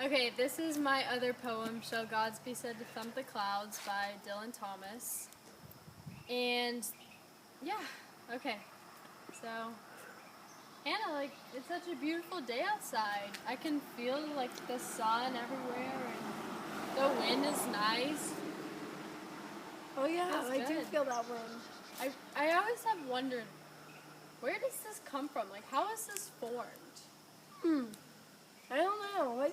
Okay, this is my other poem, Shall Gods Be Said to Thump the Clouds by Dylan Thomas. And, yeah, okay. So, Hannah, like, it's such a beautiful day outside. I can feel, like, the sun everywhere, and the wind is nice. Oh yeah, Feels I do good. feel that wind. I always have wondered, where does this come from? Like, how is this formed? I don't know.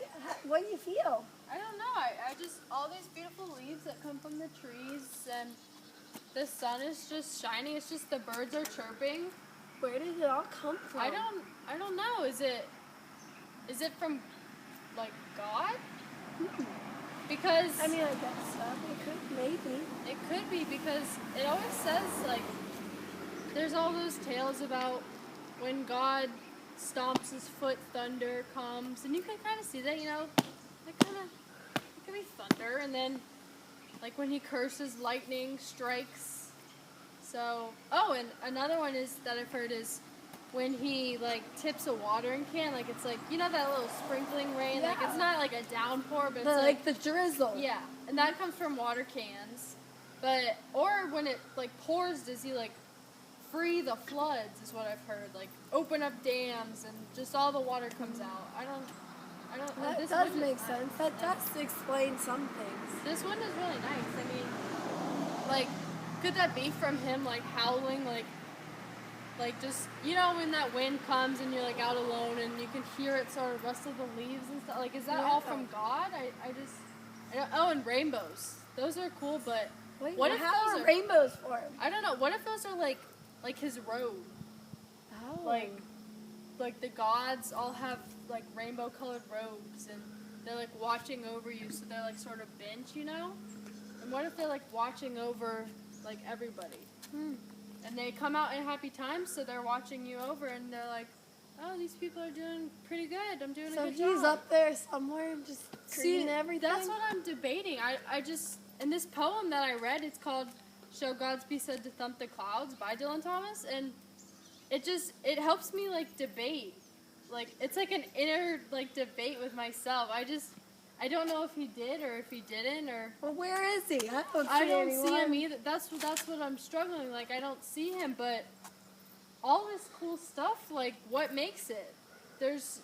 What do you feel? I don't know. I just, all these beautiful leaves that come from the trees, and the sun is just shining. It's just the birds are chirping. Where did it all come from? I don't know. Is it from, like, God? Because I mean, I guess so. It could, maybe. it could be, because it always says, like, there's all those tales about when God stomps his foot, thunder comes, and you can kind of see that, it could be thunder, and then, like, when he curses, lightning strikes. So, and another one is that I've heard is when he, like, tips a watering can, like, it's like, that little sprinkling rain, like, Yeah. it's not like a downpour, but it's like the drizzle. yeah, and that comes from water cans, or when it, like, pours, does he, like, free the floods, is what I've heard, like, open up dams, and just all the water comes out. I don't, That this does wind make is sense. nice. That does explain some things. This one is really nice. I mean, like, could that be from him, like, howling, like just, when that wind comes and you're, like, out alone and you can hear it sort of rustle the leaves and stuff, like, is that all from God? And rainbows. Those are cool, but Wait, what if how those are rainbows formed? I don't know. What if those are, like his robe? Oh. Like the gods all have, like, rainbow-colored robes, and they're, like, watching over you, so they're, like, sort of bent, And what if they're, like, watching over, like, everybody? And they come out in happy times, so they're watching you over, and they're like, oh, these people are doing pretty good. I'm doing a good job. So he's up there somewhere just creating everything? That's what I'm debating. I just, in this poem that I read, it's called Shall Gods Be Said to Thump the Clouds by Dylan Thomas, and it helps me, like, debate. Like, it's like an inner, like, debate with myself. I don't know if he did or if he didn't, or... Well, where is he? I don't see him either. That's what I'm struggling. Like, I don't see him, but all this cool stuff, like, what makes it? There's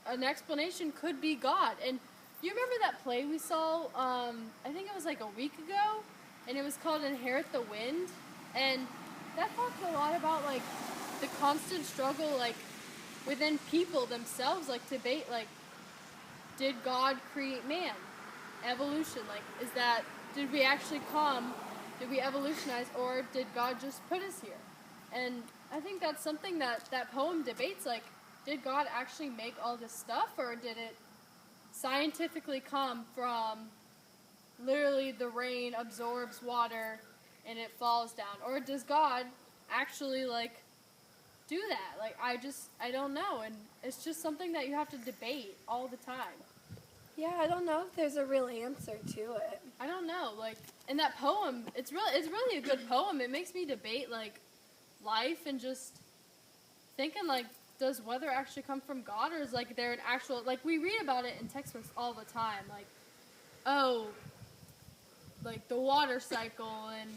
an explanation, could be God. And you remember that play we saw, I think it was like a week ago, and it was called Inherit the Wind, and that talked a lot about, like, the constant struggle, like, within people themselves, like, debate, like, did God create man? Evolution, like, did we actually did we evolutionize, or did God just put us here? And I think that's something that poem debates, like, did God actually make all this stuff, or did it scientifically come from literally the rain absorbs water and it falls down? Or does God actually, like, do that? Like, I don't know, and it's just something that you have to debate all the time. Yeah, I don't know if there's a real answer to it. I don't know, like, in that poem, it's really a good poem. It makes me debate, like, life and just thinking, like, does weather actually come from God, or is, like, there an actual, like, we read about it in textbooks all the time, like, oh, like, the water cycle, and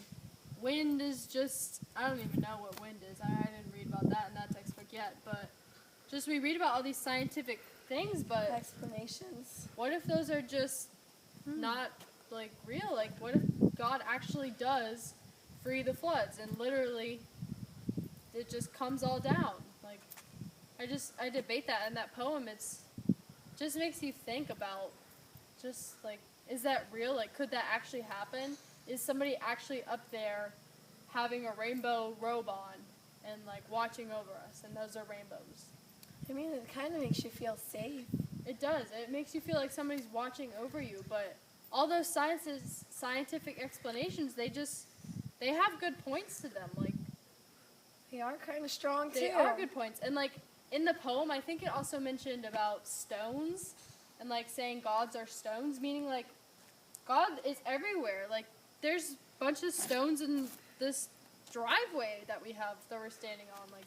wind is just, I don't even know what wind is. I didn't read about that in that textbook yet, but just we read about all these scientific things, but explanations. What if those are just not, like, real? Like, what if God actually does free the floods and literally it just comes all down? Like, I debate that in that poem. Just makes you think about just, like, is that real? Like, could that actually happen? Is somebody actually up there having a rainbow robe on and, like, watching over us, and those are rainbows? I mean, it kind of makes you feel safe. It does. It makes you feel like somebody's watching over you, but all those scientific explanations, they have good points to them. Like, they are kind of strong, too. They are good points. And, like, in the poem, I think it also mentioned about stones and, like, saying gods are stones, meaning, like, God is everywhere. Like, there's a bunch of stones in this driveway that we're standing on. Like,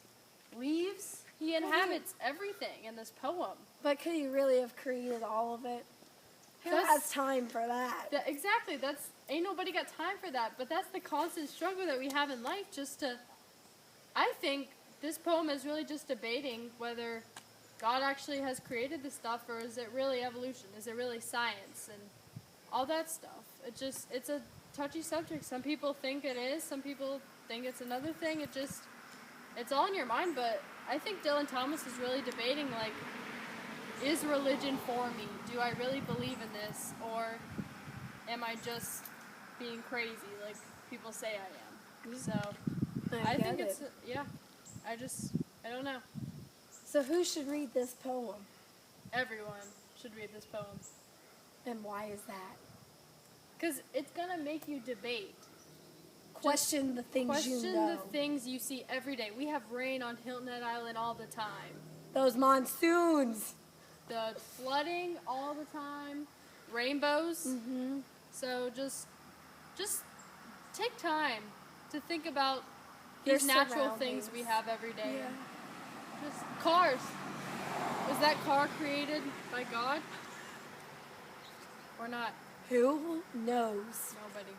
leaves. He inhabits everything in this poem. But could he really have created all of it? Who has time for that? Exactly. Ain't nobody got time for that. But that's the constant struggle that we have in life. I think this poem is really just debating whether God actually has created this stuff, or is it really evolution? Is it really science and all that stuff? It's a touchy subject. Some people think it is. Some people think it's another thing. It's all in your mind. But I think Dylan Thomas is really debating, like, is religion for me? Do I really believe in this? Or am I just being crazy like people say I am? So I think it's, I don't know. So who should read this poem? Everyone should read this poem. And why is that? Because it's going to make you debate. Question the things you know. Question the things you see every day. We have rain on Hilton Head Island all the time. Those monsoons. The flooding all the time. Rainbows. Mm-hmm. So just take time to think about these natural things we have every day. Yeah. Just cars. Was that car created by God? Or not? Who knows? Nobody.